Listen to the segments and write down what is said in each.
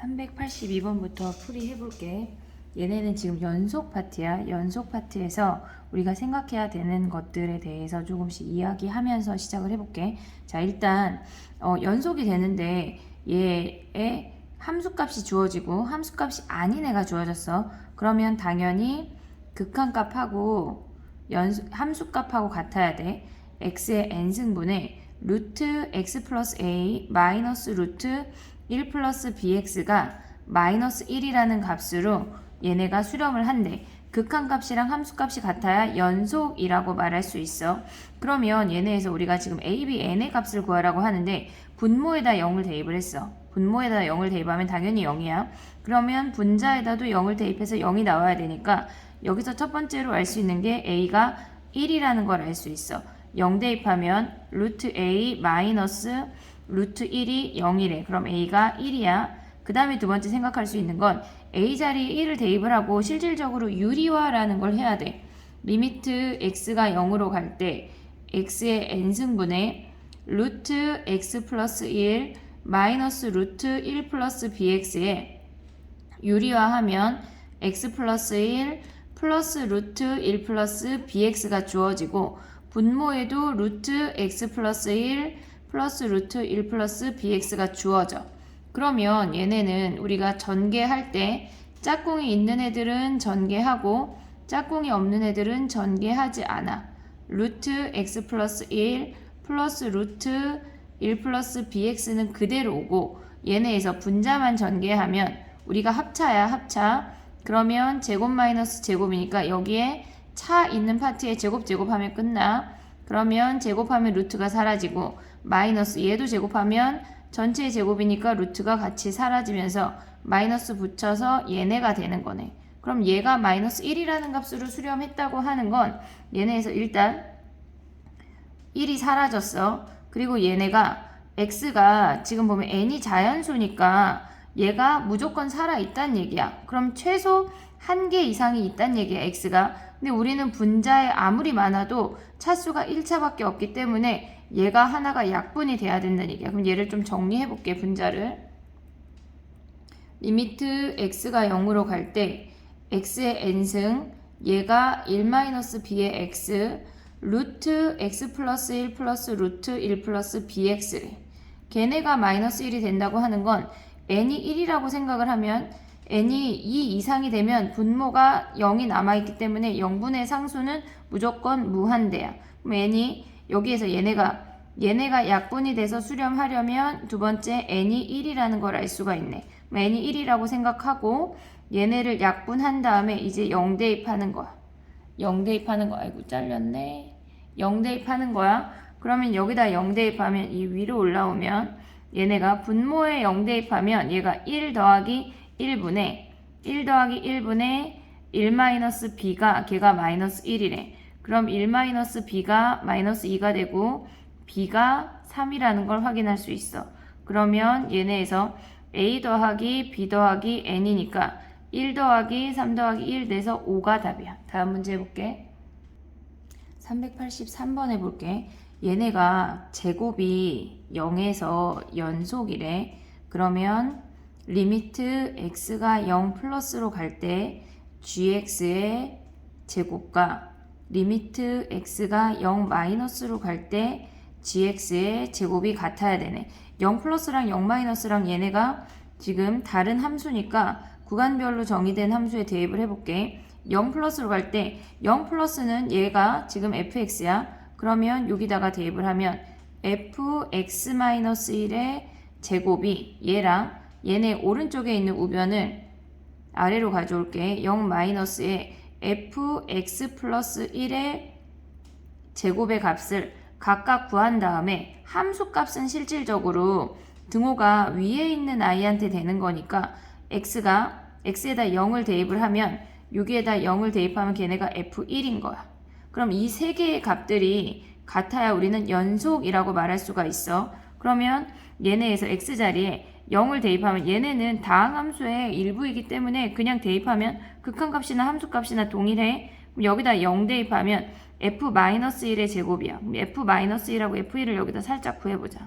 382번부터 풀이 해볼게. 얘네는 지금 연속 파트야. 연속 파트에서 우리가 생각해야 되는 것들에 대해서 조금씩 이야기하면서 시작을 해볼게. 자, 일단 연속이 되는데 얘의 함수값이 주어지고 함수값이 아닌 애가 주어졌어. 그러면 당연히 극한값하고 함수값하고 같아야 돼. x의 n승분에 루트 x 플러스 a 마이너스 루트 1 플러스 bx가 마이너스 1이라는 값으로 얘네가 수렴을 한대. 극한값이랑 함수값이 같아야 연속이라고 말할 수 있어. 그러면 얘네에서 우리가 지금 a, b, n의 값을 구하라고 하는데 분모에다 0을 대입을 했어. 분모에다 0을 대입하면 당연히 0이야. 그러면 분자에다도 0을 대입해서 0이 나와야 되니까 여기서 첫 번째로 알 수 있는 게 a가 1이라는 걸 알 수 있어. 0 대입하면 루트 a 마이너스 루트 1이 0이래. 그럼 a가 1이야. 그 다음에 두 번째 생각할 수 있는 건 a 자리에 1을 대입을 하고 실질적으로 유리화라는 걸 해야 돼. 리미트 x가 0으로 갈 때 x의 n승분에 루트 x 플러스 1 마이너스 루트 1 플러스 bx에 유리화하면 x 플러스 1 플러스 루트 1 플러스 bx가 주어지고 분모에도 루트 x 플러스 1 플러스 루트 1 플러스 bx가 주어져. 그러면 얘네는 우리가 전개할 때 짝꿍이 있는 애들은 전개하고 짝꿍이 없는 애들은 전개하지 않아. 루트 x 플러스 1 플러스 루트 1 플러스 bx는 그대로 오고 얘네에서 분자만 전개하면 우리가 합차야, 합차. 그러면 제곱 마이너스 제곱이니까 여기에 차 있는 파트에 제곱하면 끝나. 그러면 제곱하면 루트가 사라지고 마이너스 얘도 제곱하면 전체의 제곱이니까 루트가 같이 사라지면서 마이너스 붙여서 얘네가 되는 거네. 그럼 얘가 마이너스 1이라는 값으로 수렴했다고 하는 건 얘네에서 일단 1이 사라졌어. 그리고 얘네가 x가 지금 보면 n이 자연수니까 얘가 무조건 살아있다는 얘기야. 그럼 최소 1개 이상이 있다는 얘기야, x가. 근데 우리는 분자에 아무리 많아도 차수가 1차밖에 없기 때문에 얘가 하나가 약분이 돼야 된다는 얘기야. 그럼 얘를 좀 정리해 볼게, 분자를. 리미트 x가 0으로 갈 때 x의 n승, 얘가 1-b의 x, 루트 x 플러스 1 플러스 루트 1 플러스 bx. 걔네가 마이너스 1이 된다고 하는 건 n이 1이라고 생각을 하면 n이 2 이상이 되면 분모가 0이 남아있기 때문에 0분의 상수는 무조건 무한대야. 그럼 n이 여기에서 얘네가 약분이 돼서 수렴하려면 두 번째 n이 1이라는 걸 알 수가 있네. 그럼 n이 1이라고 생각하고 얘네를 약분한 다음에 이제 0 대입하는 거야. 0 대입하는 거. 아이고 잘렸네. 0 대입하는 거야. 그러면 여기다 0 대입하면 이 위로 올라오면 얘네가 분모에 0 대입하면 얘가 1 더하기 1분의 1 b가 걔가 마이너스 1이래. 그럼 1 b가 마이너스 2가 되고 b가 3이라는 걸 확인할 수 있어. 그러면 얘네에서 a 더하기 b 더하기 n이니까 1 더하기 3 더하기 1 돼서 5가 답이야. 다음 문제 해볼게. 383번 해볼게. 얘네가 제곱이 0에서 연속이래. 그러면 리미트 x가 0 플러스로 갈 때 gx의 제곱과 리미트 x가 0 마이너스로 갈 때 gx의 제곱이 같아야 되네. 0 플러스랑 0 마이너스랑 얘네가 지금 다른 함수니까 구간별로 정의된 함수에 대입을 해볼게. 0 플러스로 갈 때 0 플러스는 얘가 지금 fx야. 그러면 여기다가 대입을 하면 fx-1의 제곱이 얘랑 얘네 오른쪽에 있는 우변을 아래로 가져올게. 0-에 fx 플러스 1의 제곱의 값을 각각 구한 다음에 함수 값은 실질적으로 등호가 위에 있는 아이한테 되는 거니까 x에다 0을 대입을 하면 여기에다 0을 대입하면 걔네가 f1인 거야. 그럼 이 세 개의 값들이 같아야 우리는 연속이라고 말할 수가 있어. 그러면 얘네에서 x자리에 0을 대입하면 얘네는 다항함수의 일부이기 때문에 그냥 대입하면 극한값이나 함수값이나 동일해. 그럼 여기다 0 대입하면 f-1의 제곱이야. 그럼 f-1하고 f1을 여기다 살짝 구해보자.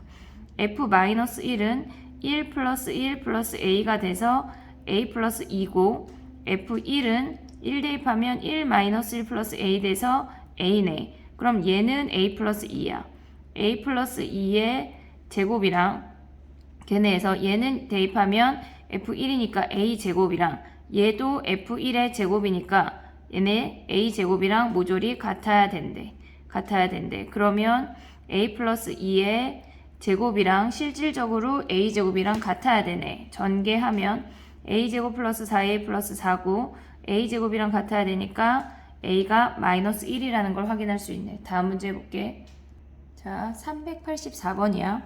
f-1은 1 플러스 1 플러스 a가 돼서 a 플러스 2고 f1은 1 대입하면 1 마이너스 1 플러스 a 돼서 a네. 그럼 얘는 a 플러스 2야. a 플러스 2의 제곱이랑 걔네에서 얘는 대입하면 f1이니까 a 제곱이랑 얘도 f1의 제곱이니까 얘네 a 제곱이랑 모조리 같아야 된대. 그러면 a 플러스 2의 제곱이랑 실질적으로 a 제곱이랑 같아야 되네. 전개하면 a 제곱 플러스 4a 플러스 4고 a 제곱이랑 같아야 되니까 a가 마이너스 1이라는 걸 확인할 수 있네. 다음 문제 해볼게. 자, 384번이야.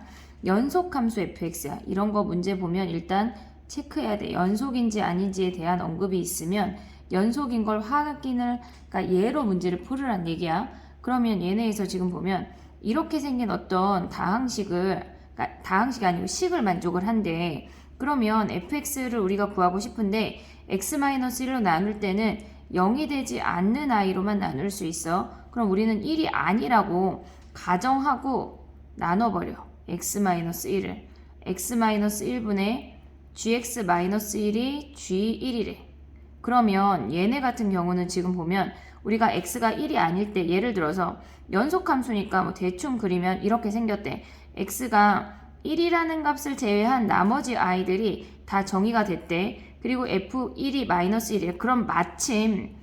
연속함수 fx야. 이런 거 문제 보면 일단 체크해야 돼. 연속인지 아닌지에 대한 언급이 있으면 연속인 걸 확인을, 그러니까 예로 문제를 풀으란 얘기야. 그러면 얘네에서 지금 보면 이렇게 생긴 어떤 다항식을, 그러니까 다항식이 아니고 식을 만족을 한대. 그러면 fx를 우리가 구하고 싶은데 x-1로 나눌 때는 0이 되지 않는 i로만 나눌 수 있어. 그럼 우리는 1이 아니라고 가정하고 나눠버려. x-1을. x-1분의 gx-1이 g1이래. 그러면 얘네 같은 경우는 지금 보면 우리가 x가 1이 아닐 때 예를 들어서 연속함수니까 뭐 대충 그리면 이렇게 생겼대. x가 1이라는 값을 제외한 나머지 i들이 다 정의가 됐대. 그리고 f1이 마이너스 1이래. 그럼 마침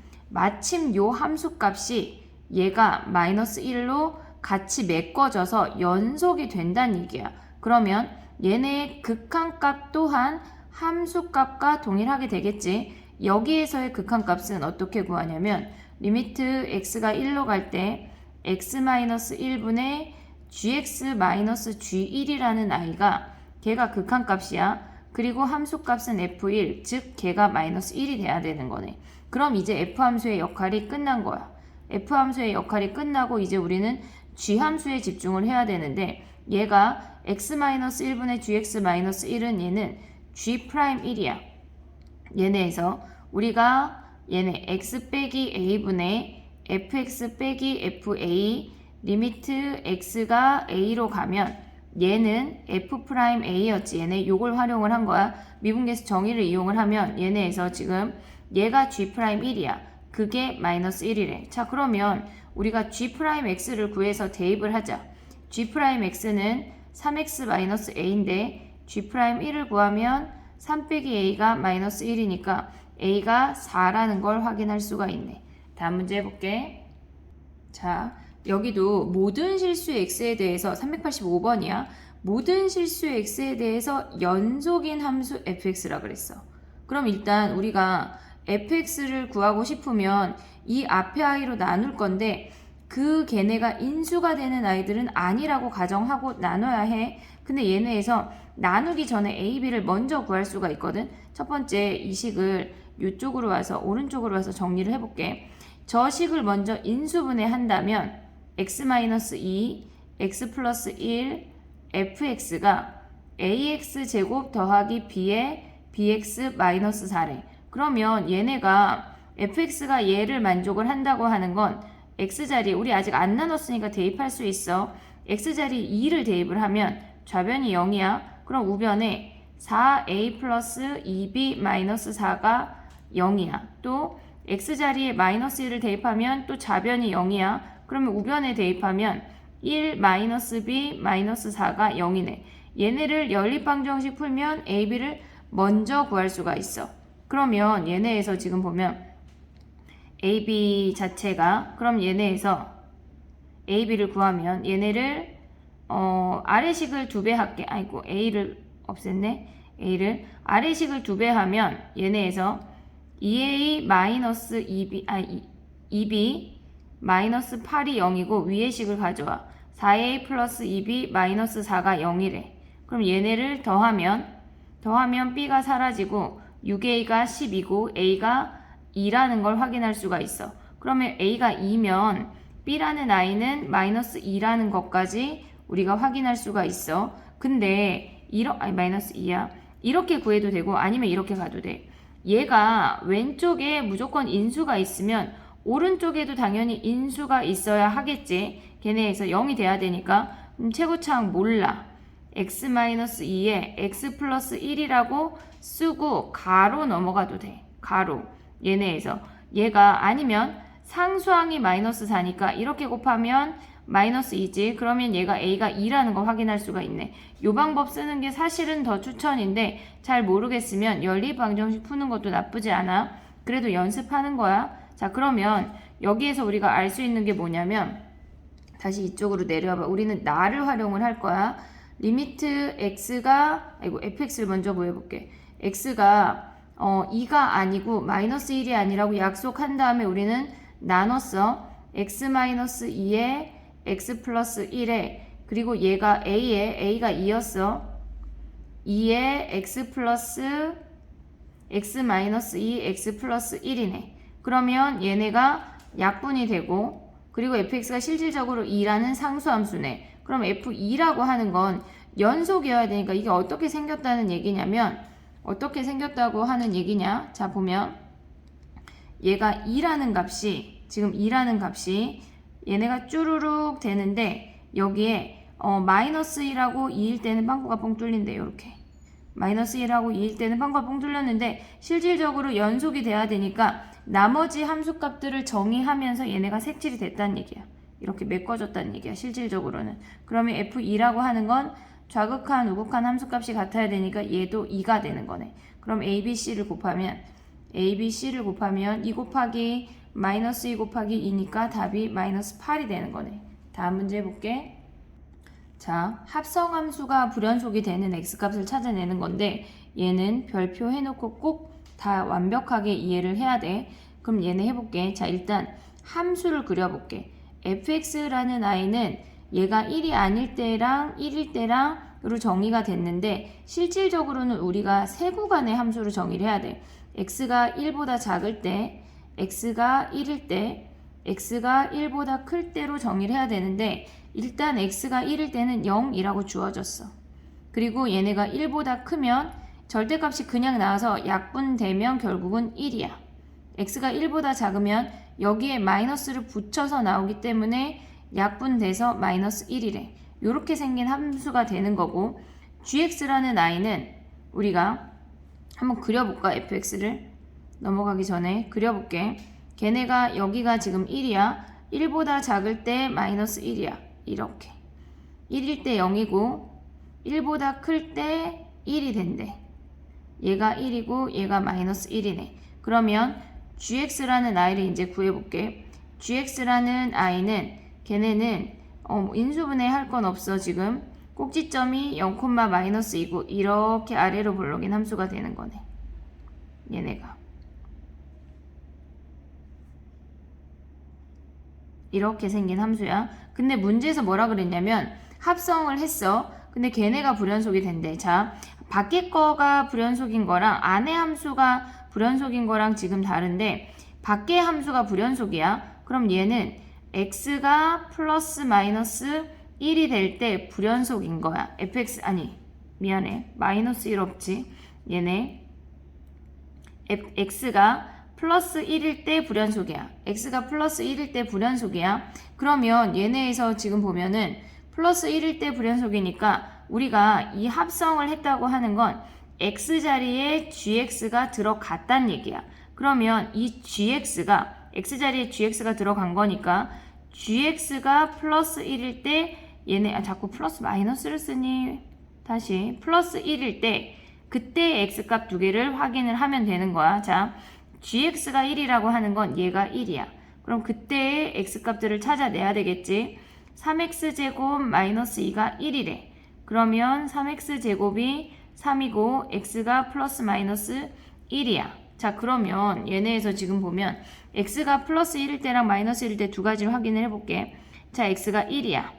요 함수 값이 얘가 마이너스 1로 같이 메꿔져서 연속이 된다는 얘기야. 그러면 얘네의 극한값 또한 함수값과 동일하게 되겠지. 여기에서의 극한값은 어떻게 구하냐면 리미트 x가 1로 갈 때 x-1분의 gx-g1이라는 i가 걔가 극한값이야. 그리고 함수값은 f1, 즉 걔가 마이너스 1이 돼야 되는 거네. 그럼 이제 f함수의 역할이 끝난 거야. f함수의 역할이 끝나고 이제 우리는 g함수에 집중을 해야 되는데 얘가 x-1분의 gx-1은 얘는 g'1이야. 얘네에서 우리가 얘네 x 빼기 a분의 fx 빼기 fa 리미트 x가 a로 가면 얘는 f'a였지. 얘네 요걸 활용을 한 거야. 미분계수 정의를 이용을 하면 얘네에서 지금 얘가 g'1이야. 그게 마이너스 1이래. 자, 그러면 우리가 g'x를 구해서 대입을 하자. g'x는 3x-a인데 g'1을 구하면 3 빼기 a가 마이너스 1이니까 a가 4라는 걸 확인할 수가 있네. 다음 문제 해볼게. 자, 여기도 모든 실수의 x에 대해서 385번이야. 모든 실수의 x에 대해서 연속인 함수 fx라 그랬어. 그럼 일단 우리가 fx를 구하고 싶으면 이 앞에 i로 나눌 건데 그 걔네가 인수가 되는 아이들은 아니라고 가정하고 나눠야 해. 근데 얘네에서 나누기 전에 a, b를 먼저 구할 수가 있거든. 첫 번째 이 식을 이쪽으로 와서 오른쪽으로 와서 정리를 해볼게. 저 식을 먼저 인수분해 한다면 x-2, x 플러스 1, fx가 ax 제곱 더하기 b의 bx 마이너스 4래. 그러면 얘네가 fx가 얘를 만족을 한다고 하는 건 x자리에 우리 아직 안 나눴으니까 대입할 수 있어. x자리에 2를 대입을 하면 좌변이 0이야. 그럼 우변에 4a 플러스 2b 마이너스 4가 0이야. 또 x자리에 마이너스 1을 대입하면 또 좌변이 0이야. 그러면 우변에 대입하면 1 마이너스 b 마이너스 4가 0이네. 얘네를 연립방정식 풀면 a, b를 먼저 구할 수가 있어. 그러면 얘네에서 지금 보면 a, b 자체가 그럼 얘네에서 a, b를 구하면 얘네를 아래식을 2배 할게. 아이고 a를 없앴네. a를 아래식을 2배 하면 얘네에서 2a 마이너스 2b 마이너스 8이 0이고 위의 식을 가져와 4a 플러스 2b 마이너스 4가 0이래. 그럼 얘네를 더하면 b가 사라지고 6a가 10이고 a가 2라는 걸 확인할 수가 있어. 그러면 a가 2면 b라는 i는 마이너스 2라는 것까지 우리가 확인할 수가 있어. 근데 마이너스 2야. 이렇게 구해도 되고 아니면 이렇게 가도 돼. 얘가 왼쪽에 무조건 인수가 있으면 오른쪽에도 당연히 인수가 있어야 하겠지. 걔네에서 0이 돼야 되니까 최고차항 몰라. x-2에 x 플러스 1이라고 쓰고 가로 넘어가도 돼. 가로. 얘네에서. 얘가 아니면 상수항이 마이너스 4니까 이렇게 곱하면 마이너스 2지. 그러면 얘가 a가 2라는 거 확인할 수가 있네. 이 방법 쓰는 게 사실은 더 추천인데 잘 모르겠으면 연립방정식 푸는 것도 나쁘지 않아. 그래도 연습하는 거야. 자, 그러면 여기에서 우리가 알 수 있는 게 뭐냐면 다시 이쪽으로 내려와봐. 우리는 나를 활용을 할 거야. 리미트 x가 fx를 먼저 구해볼게. x가 2가 아니고 마이너스 1이 아니라고 약속한 다음에 우리는 나눴어. x-2에 x 플러스 1에 그리고 얘가 a가 2였어. 2에 x 플러스 x 마이너스 2 x 플러스 1이네. 그러면 얘네가 약분이 되고 그리고 fx가 실질적으로 2라는 상수함수네. 그럼 f2라고 하는 건 연속이어야 되니까 이게 어떻게 생겼다는 얘기냐면 어떻게 생겼다고 하는 얘기냐. 자, 보면 얘가 2라는 값이 지금 2라는 값이 얘네가 쭈루룩 되는데 여기에 마이너스 1하고 2일 때는 빵꾸가 뻥 뚫린대. 이렇게 마이너스 1하고 2일 때는 빵꾸가 뻥 뚫렸는데 실질적으로 연속이 돼야 되니까 나머지 함수값들을 정의하면서 얘네가 색칠이 됐다는 얘기야. 이렇게 메꿔졌다는 얘기야. 실질적으로는. 그러면 f2라고 하는 건 좌극한 우극한 함수값이 같아야 되니까 얘도 2가 되는 거네. 그럼 abc를 곱하면 2 곱하기 마이너스 2 곱하기 2니까 답이 마이너스 8이 되는 거네. 다음 문제 해볼게. 자, 합성함수가 불연속이 되는 x값을 찾아내는 건데 얘는 별표 해놓고 꼭 다 완벽하게 이해를 해야 돼. 그럼 얘네 해볼게. 자, 일단 함수를 그려볼게. fx라는 i는 얘가 1이 아닐 때랑 1일 때랑으로 정의가 됐는데 실질적으로는 우리가 세 구간의 함수로 정의를 해야 돼. x가 1보다 작을 때, x가 1일 때, x가 1보다 클 때로 정의를 해야 되는데 일단 x가 1일 때는 0이라고 주어졌어. 그리고 얘네가 1보다 크면 절대값이 그냥 나와서 약분되면 결국은 1이야. x가 1보다 작으면 여기에 마이너스를 붙여서 나오기 때문에 약분돼서 마이너스 1이래. 이렇게 생긴 함수가 되는 거고 gx라는 i는 우리가 한번 그려볼까? fx를 넘어가기 전에 그려볼게. 걔네가 여기가 지금 1이야. 1보다 작을 때 마이너스 1이야. 이렇게 1일 때 0이고 1보다 클 때 1이 된대. 얘가 1이고 얘가 마이너스 1이네. 그러면 gx라는 i를 이제 구해볼게. gx라는 i는 걔네는 인수분해 할 건 없어. 지금 꼭지점이 0, 마이너스 2고 이렇게 아래로 볼록인 함수가 되는 거네. 얘네가 이렇게 생긴 함수야. 근데 문제에서 뭐라 그랬냐면 합성을 했어. 근데 걔네가 불연속이 된대. 자, 밖에 거가 불연속인 거랑 안에 함수가 불연속인 거랑 지금 다른데 밖에 함수가 불연속이야. 그럼 얘는 x가 플러스 마이너스 1이 될 때 불연속인 거야. fx 아니 미안해. 마이너스 1 없지. 얘네 x가 플러스 1일 때 불연속이야. x가 플러스 1일 때 불연속이야. 그러면 얘네에서 지금 보면은 플러스 1일 때 불연속이니까 우리가 이 합성을 했다고 하는 건 x자리에 gx가 들어갔단 얘기야. 그러면 이 gx가 x자리에 gx가 들어간 거니까 gx가 플러스 1일 때 얘네 자꾸 플러스 마이너스를 쓰니 다시 플러스 1일 때 그때 x값 두 개를 확인을 하면 되는 거야. 자, gx가 1이라고 하는 건 얘가 1이야. 그럼 그때의 x값들을 찾아내야 되겠지. 3x제곱 마이너스 2가 1이래. 그러면 3x제곱이 3이고 x가 플러스 마이너스 1이야. 자, 그러면 얘네에서 지금 보면 x가 플러스 1일 때랑 마이너스 1일 때 두 가지를 확인을 해볼게. 자, x가 1이야.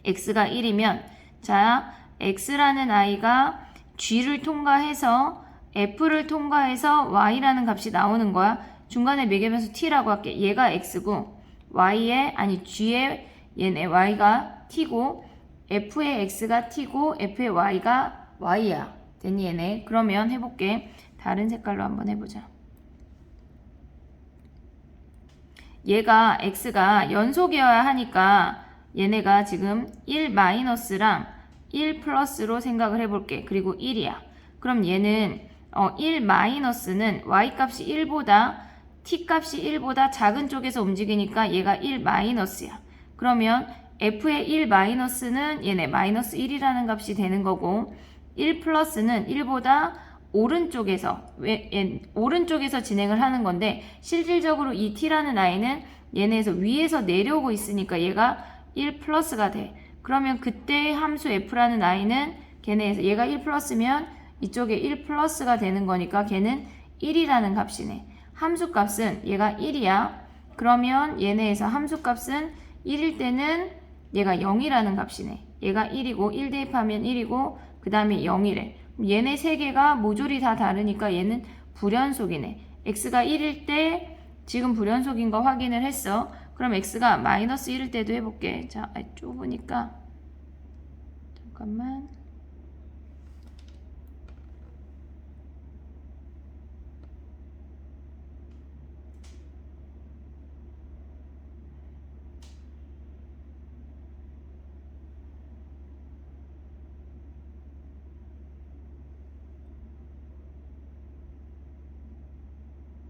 x가 1이면 자, x라는 i가 g를 통과해서 f를 통과해서 y라는 값이 나오는 거야. 중간에 매개면서 t라고 할게. 얘가 x고 y의 아니 g의 얘네 y가 t고 f의 x가 t고 f의 y가 y야. 됐니 얘네? 그러면 해볼게. 다른 색깔로 한번 해보자. 얘가 x가 연속이어야 하니까 얘네가 지금 1 마이너스랑 1 플러스로 생각을 해볼게. 그리고 1이야. 그럼 얘는 1 마이너스는 y값이 1보다 t값이 1보다 작은 쪽에서 움직이니까 얘가 1 마이너스야. 그러면 f의 1 마이너스는 얘네 마이너스 1이라는 값이 되는 거고 1 플러스는 1보다 오른쪽에서 오른쪽에서 진행을 하는 건데 실질적으로 이 t라는 i는 얘네에서 위에서 내려오고 있으니까 얘가 1 플러스가 돼. 그러면 그때 함수 f라는 i는 걔네에서 얘가 1 플러스면 이쪽에 1 플러스가 되는 거니까 걔는 1이라는 값이네. 함수 값은 얘가 1이야. 그러면 얘네에서 함수 값은 1일 때는 얘가 0이라는 값이네. 얘가 1이고 1 대입하면 1이고 그 다음에 0이래. 얘네 세 개가 모조리 다 다르니까 얘는 불연속이네. x가 1일 때 지금 불연속인 거 확인을 했어. 그럼 x가 마이너스 1일 때도 해볼게. 자, 좁으니까 잠깐만.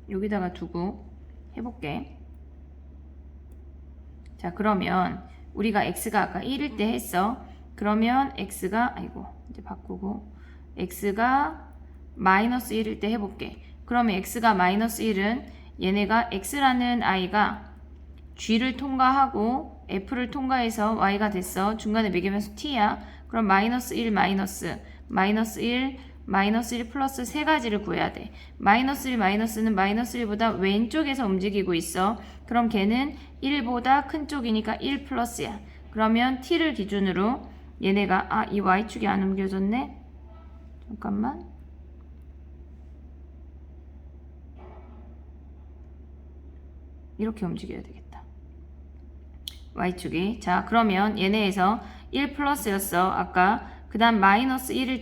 여기다가 두고 해볼게. 자, 그러면 우리가 x가 아까 1일 때 했어. 그러면 x가 이제 바꾸고 x가 마이너스 1일 때 해볼게. 그러면 x가 마이너스 1은 얘네가 x라는 i가 g를 통과하고 f를 통과해서 y가 됐어. 중간에 매기면서 t야. 그럼 마이너스 1 마이너스 1 플러스 세 가지를 구해야 돼. 마이너스 1 마이너스는 마이너스 1보다 왼쪽에서 움직이고 있어. 그럼 걔는 1보다 큰 쪽이니까 1 플러스야. 그러면 t를 기준으로 얘네가 이 y축이 안 옮겨졌네. 잠깐만. 이렇게 움직여야 되겠다. y축이. 자, 그러면 얘네에서 1 플러스였어. 아까. 그 다음 마이너스 1일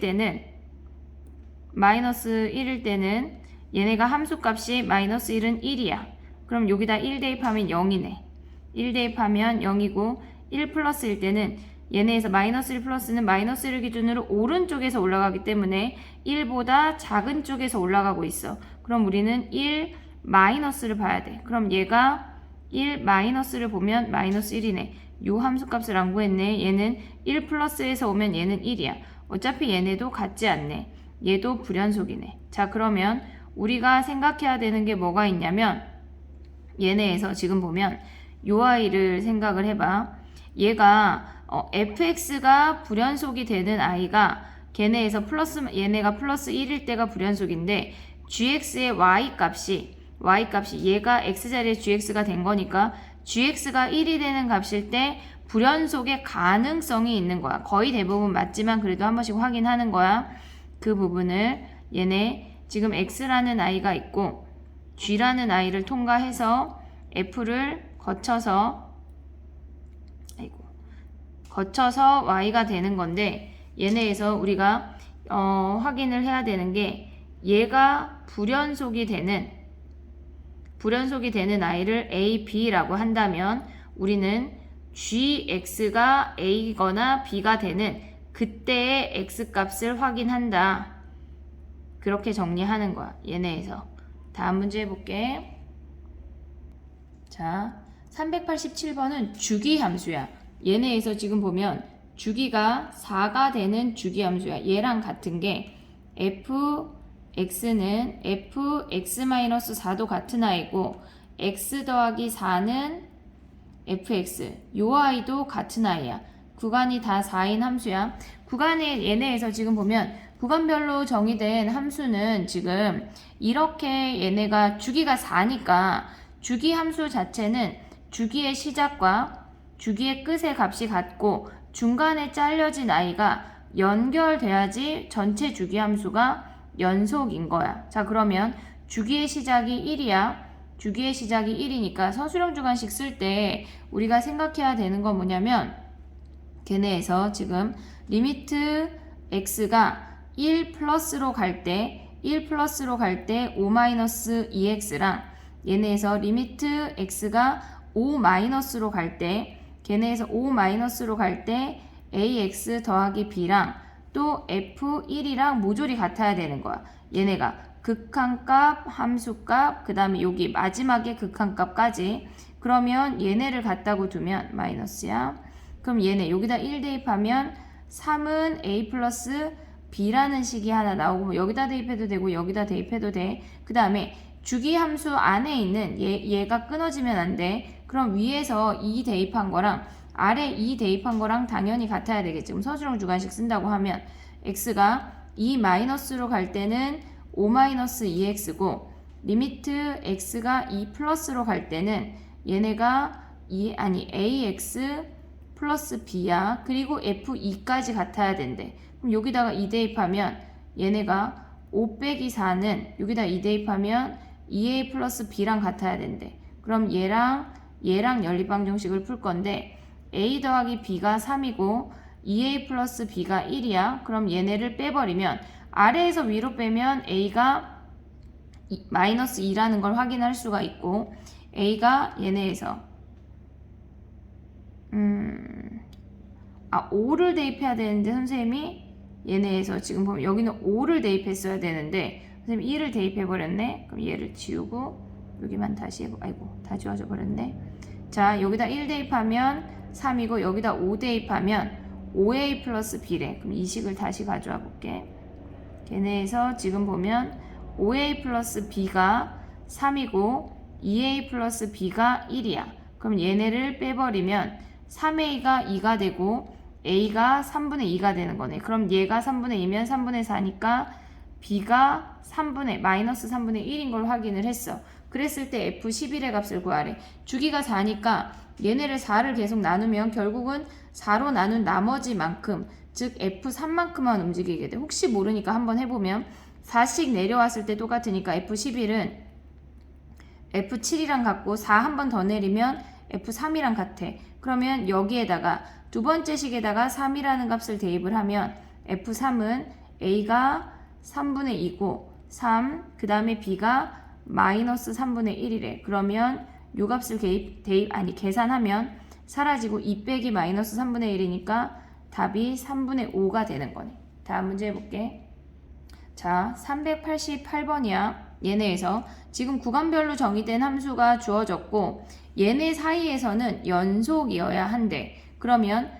때는 얘네가 함수값이 마이너스 1은 1이야. 그럼 여기다 1 대입하면 0이네. 1 대입하면 0이고 1 플러스일 때는 얘네에서 마이너스 1 플러스는 마이너스 1을 기준으로 오른쪽에서 올라가기 때문에 1보다 작은 쪽에서 올라가고 있어. 그럼 우리는 1 마이너스를 봐야 돼. 그럼 얘가 1 마이너스를 보면 마이너스 1이네. 요 함수값을 안 구했네. 얘는 1 플러스에서 오면 얘는 1이야. 어차피 얘네도 같지 않네. 얘도 불연속이네. 자, 그러면 우리가 생각해야 되는 게 뭐가 있냐면 얘네에서 지금 보면 요 아이를 생각을 해봐. 얘가 fx가 불연속이 되는 i가 걔네에서 얘네가 플러스 1일 때가 불연속인데 gx의 y값이 얘가 x자리에 gx가 된 거니까 gx가 1이 되는 값일 때 불연속의 가능성이 있는 거야. 거의 대부분 맞지만 그래도 한 번씩 확인하는 거야. 그 부분을 얘네 지금 x라는 i가 있고 g라는 i를 통과해서 f를 거쳐서 y가 되는 건데 얘네에서 우리가 확인을 해야 되는 게 얘가 불연속이 되는 i를 a, b라고 한다면 우리는 gx가 a거나 b가 되는 그때의 x값을 확인한다. 그렇게 정리하는 거야. 얘네에서. 다음 문제 해볼게. 자, 387번은 주기함수야. 얘네에서 지금 보면 주기가 4가 되는 주기함수야. 얘랑 같은 게 fx는 fx-4도 같은 i고 x 더하기 4는 fx 요 i도 같은 i야. 구간이 다 4인 함수야. 구간에 얘네에서 지금 보면 구간별로 정의된 함수는 지금 이렇게 얘네가 주기가 4니까 주기 함수 자체는 주기의 시작과 주기의 끝의 값이 같고 중간에 잘려진 i가 연결돼야지 전체 주기 함수가 연속인 거야. 자, 그러면 주기의 시작이 1이야. 주기의 시작이 1이니까 서술형 주관식 쓸 때 우리가 생각해야 되는 건 뭐냐면 걔네에서 지금 리미트 x가 1 플러스로 갈 때 5-2x랑 얘네에서 리미트 x가 5 마이너스로 갈 때 걔네에서 5 마이너스로 갈 때 ax 더하기 b랑 또 f1이랑 모조리 같아야 되는 거야. 얘네가 극한값, 함수값, 그 다음에 여기 마지막에 극한값까지. 그러면 얘네를 같다고 두면 마이너스야. 그럼 얘네 여기다 1 대입하면 3은 a 플러스 b라는 식이 하나 나오고 여기다 대입해도 되고 여기다 대입해도 돼. 그 다음에 주기함수 안에 있는 얘가 끊어지면 안 돼. 그럼 위에서 2 대입한 거랑 아래 2 대입한 거랑 당연히 같아야 되겠지. 그럼 서술형 주관식 쓴다고 하면 x가 2 마이너스로 갈 때는 5 마이너스 2x고 리미트 x가 2 플러스로 갈 때는 얘네가 ax 플러스 b야. 그리고 f2까지 같아야 된대. 그럼 여기다가 2 대입하면 얘네가 5 빼기 4는 여기다 2 대입하면 2a 플러스 b랑 같아야 된대. 그럼 얘랑 연립방정식을 풀 건데 a 더하기 b가 3이고 2a 플러스 b가 1이야. 그럼 얘네를 빼버리면 아래에서 위로 빼면 a가 마이너스 2라는 걸 확인할 수가 있고 a가 얘네에서 5를 대입해야 되는데 선생님이 얘네에서 지금 보면 여기는 5를 대입했어야 되는데 선생님이 1을 대입해버렸네. 그럼 얘를 지우고 여기만 다시 아이고 다 지워져 버렸네. 자 여기다 1 대입하면 3이고 여기다 5 대입하면 5a 플러스 b래. 그럼 이 식을 다시 가져와 볼게. 걔네에서 지금 보면 5a 플러스 b가 3이고 2a 플러스 b가 1이야. 그럼 얘네를 빼버리면 3a가 2가 되고 a가 3분의 2가 되는 거네. 그럼 얘가 3분의 2면 3분의 4니까 b가 마이너스 3분의 1인 걸 확인을 했어. 그랬을 때 f11의 값을 구하래. 주기가 4니까 얘네를 4를 계속 나누면 결국은 4로 나눈 나머지 만큼 즉 f3만큼만 움직이게 돼. 혹시 모르니까 한번 해보면 4씩 내려왔을 때 똑같으니까 f11은 f7이랑 같고 4 한 번 더 내리면 f3이랑 같아. 그러면 여기에다가 두 번째 식에다가 3이라는 값을 대입을 하면 f3은 a가 3분의 2고 3, 그 다음에 b가 마이너스 3분의 1이래. 그러면 요 값을 계산하면 사라지고 2 빼기 마이너스 3분의 1이니까 답이 3분의 5가 되는 거네. 다음 문제 해볼게. 자, 388번이야. 얘네에서 지금 구간별로 정의된 함수가 주어졌고 얘네 사이에서는 연속이어야 한대. 그러면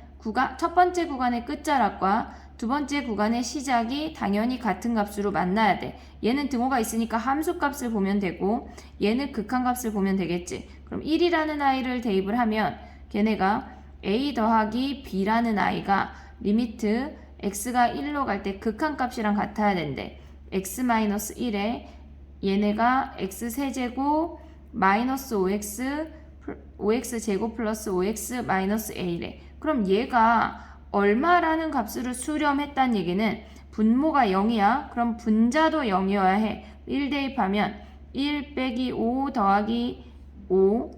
첫 번째 구간의 끝자락과 두 번째 구간의 시작이 당연히 같은 값으로 만나야 돼. 얘는 등호가 있으니까 함수값을 보면 되고 얘는 극한값을 보면 되겠지. 그럼 1이라는 아이를 대입을 하면 걔네가 a 더하기 b라는 아이가 리미트 x가 1로 갈 때 극한값이랑 같아야 된대. x-1에 얘네가 x 세제곱 마이너스 5x 제곱 플러스 5x 마이너스 a래. 그럼 얘가 얼마라는 값으로 수렴했다는 얘기는 분모가 0이야. 그럼 분자도 0이어야 해. 1 대입하면 1 빼기 5 더하기 5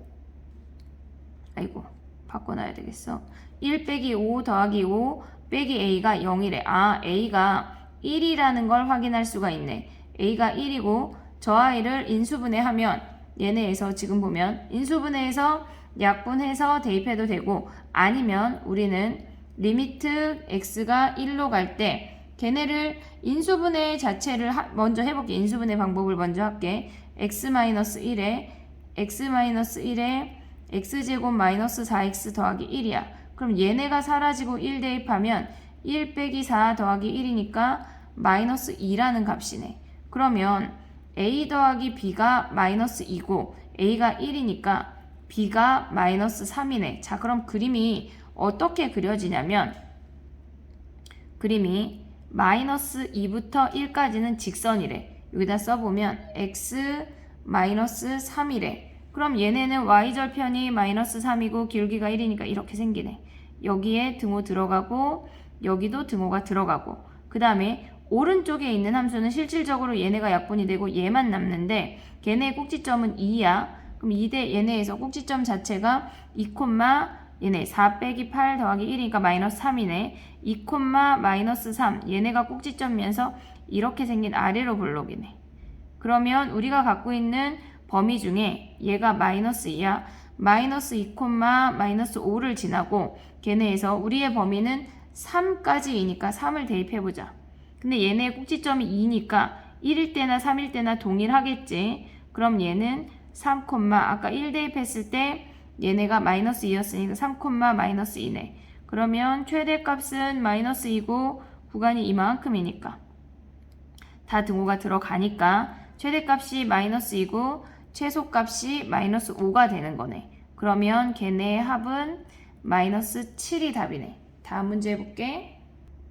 아이고 바꿔놔야 되겠어. 1 빼기 5 더하기 5 빼기 a가 0이래. 아 a가 1이라는 걸 확인할 수가 있네. a가 1이고 저 아이를 인수분해하면 얘네에서 지금 보면 인수분해해서 약분해서 대입해도 되고 아니면 우리는 리미트 x가 1로 갈 때 걔네를 인수분해 자체를 먼저 해볼게. 인수분해 방법을 먼저 할게. x-1에 x제곱 마이너스 4x 더하기 1이야. 그럼 얘네가 사라지고 1 대입하면 1 빼기 4 더하기 1이니까 마이너스 2라는 값이네. 그러면 a 더하기 b가 마이너스 2고 a가 1이니까 b가 마이너스 3이네. 자 그럼 그림이 어떻게 그려지냐면 그림이 마이너스 2부터 1까지는 직선이래. 여기다 써보면 x 마이너스 3이래. 그럼 얘네는 y절편이 마이너스 3이고 기울기가 1이니까 이렇게 생기네. 여기에 등호 들어가고 여기도 등호가 들어가고 그 다음에 오른쪽에 있는 함수는 실질적으로 얘네가 약분이 되고 얘만 남는데 걔네의 꼭지점은 2야. 그럼 2대 얘네에서 꼭지점 자체가 2, 얘네 4 빼기 8 더하기 1이니까 마이너스 3이네. 2, 마이너스 3 얘네가 꼭지점이면서 이렇게 생긴 아래로 볼록이네. 그러면 우리가 갖고 있는 범위 중에 얘가 마이너스 2야. 마이너스 2, 마이너스 5를 지나고 걔네에서 우리의 범위는 3까지이니까 3을 대입해보자. 근데 얘네 꼭지점이 2니까 1일 때나 3일 때나 동일하겠지. 그럼 얘는 3, 아까 1 대입했을 때 얘네가 마이너스 2였으니까 3, 마이너스 2네. 그러면 최대값은 마이너스 2고 구간이 이만큼이니까 다 등호가 들어가니까 최대값이 마이너스 2고 최소값이 마이너스 5가 되는 거네. 그러면 걔네의 합은 마이너스 7이 답이네. 다음 문제 해볼게.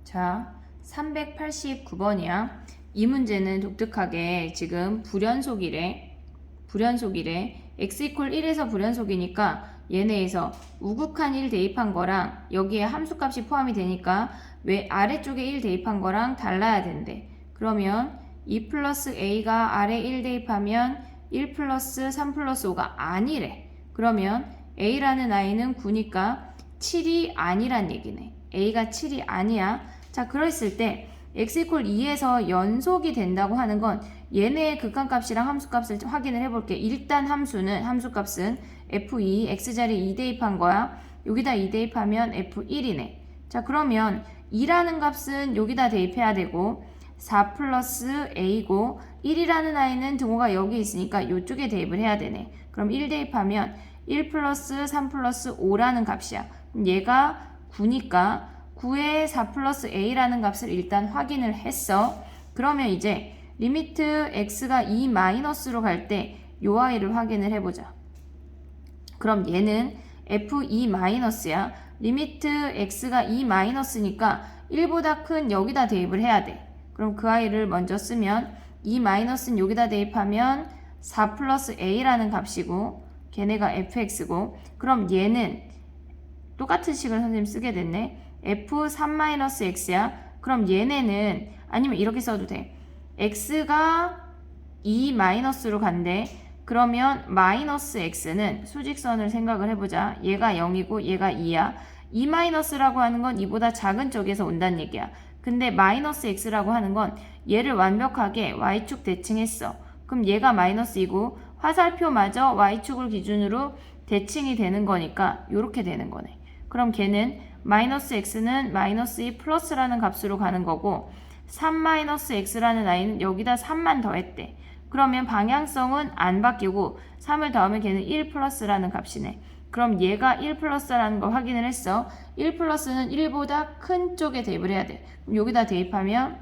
자, 389번이야. 이 문제는 독특하게 지금 불연속이래. x 이퀄 1에서 불연속이니까 얘네에서 우극한 1 대입한 거랑 여기에 함수값이 포함이 되니까 왜 아래쪽에 1 대입한 거랑 달라야 된대. 그러면 2 플러스 a가 아래 1 대입하면 1 플러스 3 플러스 5가 아니래. 그러면 a라는 i는 9니까 7이 아니란 얘기네. a가 7이 아니야. 자, 그랬을 때 x 이퀄 2에서 연속이 된다고 하는 건 얘네의 극한값이랑 함수값을 확인을 해볼게. 일단 함수값은 f2, x자리 2 대입한 거야. 여기다 2 대입하면 f1이네. 자, 그러면 2라는 값은 여기다 대입해야 되고 4 플러스 a고 1이라는 i는 등호가 여기 있으니까 이쪽에 대입을 해야 되네. 그럼 1 대입하면 1 플러스 3 플러스 5라는 값이야. 그럼 얘가 9니까 9에 4 플러스 a라는 값을 일단 확인을 했어. 그러면 이제 리미트 x가 2 마이너스로 갈 때 요 i를 확인을 해보자. 그럼 얘는 f2 마이너스야. 리미트 x가 2 마이너스니까 1보다 큰 여기다 대입을 해야 돼. 그럼 그 i를 먼저 쓰면 2 마이너스는 여기다 대입하면 4 플러스 a라는 값이고 걔네가 fx고 그럼 얘는 똑같은 식을 선생님 쓰게 됐네. f3-x야. 그럼 얘네는 아니면 이렇게 써도 돼. x가 2 마이너스로 간대. 그러면 마이너스 x는 수직선을 생각을 해보자. 얘가 0이고 얘가 2야. 2 마이너스라고 하는 건 이보다 작은 쪽에서 온다는 얘기야. 근데 마이너스 x라고 하는 건 얘를 완벽하게 y축 대칭했어. 그럼 얘가 마이너스이고 화살표마저 y축을 기준으로 대칭이 되는 거니까 이렇게 되는 거네. 그럼 걔는 마이너스 x는 마이너스 2 플러스라는 값으로 가는 거고 3 마이너스 x라는 i는 여기다 3만 더했대. 그러면 방향성은 안 바뀌고 3을 더하면 걔는 1 플러스라는 값이네. 그럼 얘가 1 플러스라는 걸 확인을 했어. 1 플러스는 1보다 큰 쪽에 대입을 해야 돼. 그럼 여기다 대입하면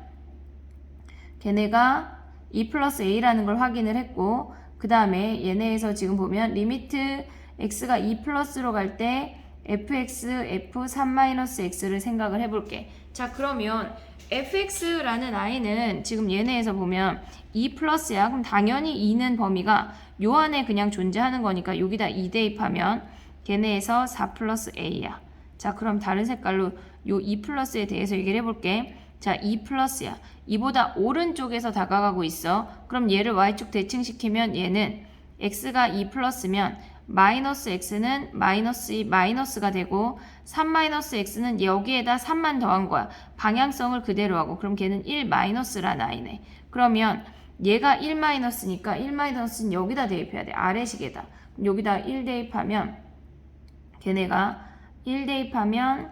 걔네가 2 플러스 a라는 걸 확인을 했고 그 다음에 얘네에서 지금 보면 리미트 x가 2 플러스로 갈 때 fx, f3-x를 생각을 해볼게. 자, 그러면 fx라는 i는 지금 얘네에서 보면 2 플러스야. 그럼 당연히 2는 범위가 요 안에 그냥 존재하는 거니까 여기다 2 대입하면 걔네에서 4 플러스 a야. 자, 그럼 다른 색깔로 요 2 플러스에 대해서 얘기를 해볼게. 자, 2 플러스야. 이보다 오른쪽에서 다가가고 있어. 그럼 얘를 y축 대칭시키면 얘는 x가 2 플러스면 마이너스 x는 마이너스 2 마이너스가 되고 3 마이너스 x는 여기에다 3만 더한 거야. 방향성을 그대로 하고 그럼 걔는 1 마이너스라는 i네. 그러면 얘가 1 마이너스니까 1 마이너스는 여기다 대입해야 돼. 아래식에다. 여기다 1 대입하면 걔네가 1 대입하면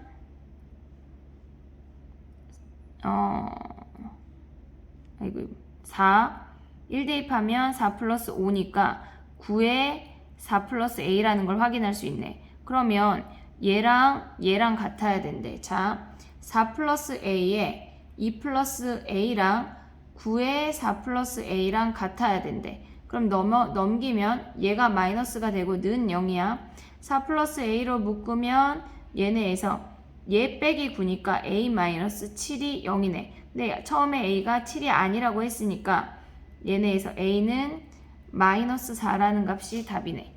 1 대입하면 4 플러스 5니까 9에 4 플러스 a라는 걸 확인할 수 있네. 그러면 얘랑 같아야 된대. 자, 4 플러스 a에 2 플러스 a랑 9에 4 플러스 a랑 같아야 된대. 그럼 넘기면 얘가 마이너스가 되고 는 0이야. 4 플러스 a로 묶으면 얘네에서 얘 빼기 9니까 a 마이너스 7이 0이네. 근데 처음에 a가 7이 아니라고 했으니까 얘네에서 a는 마이너스 4라는 값이 답이네.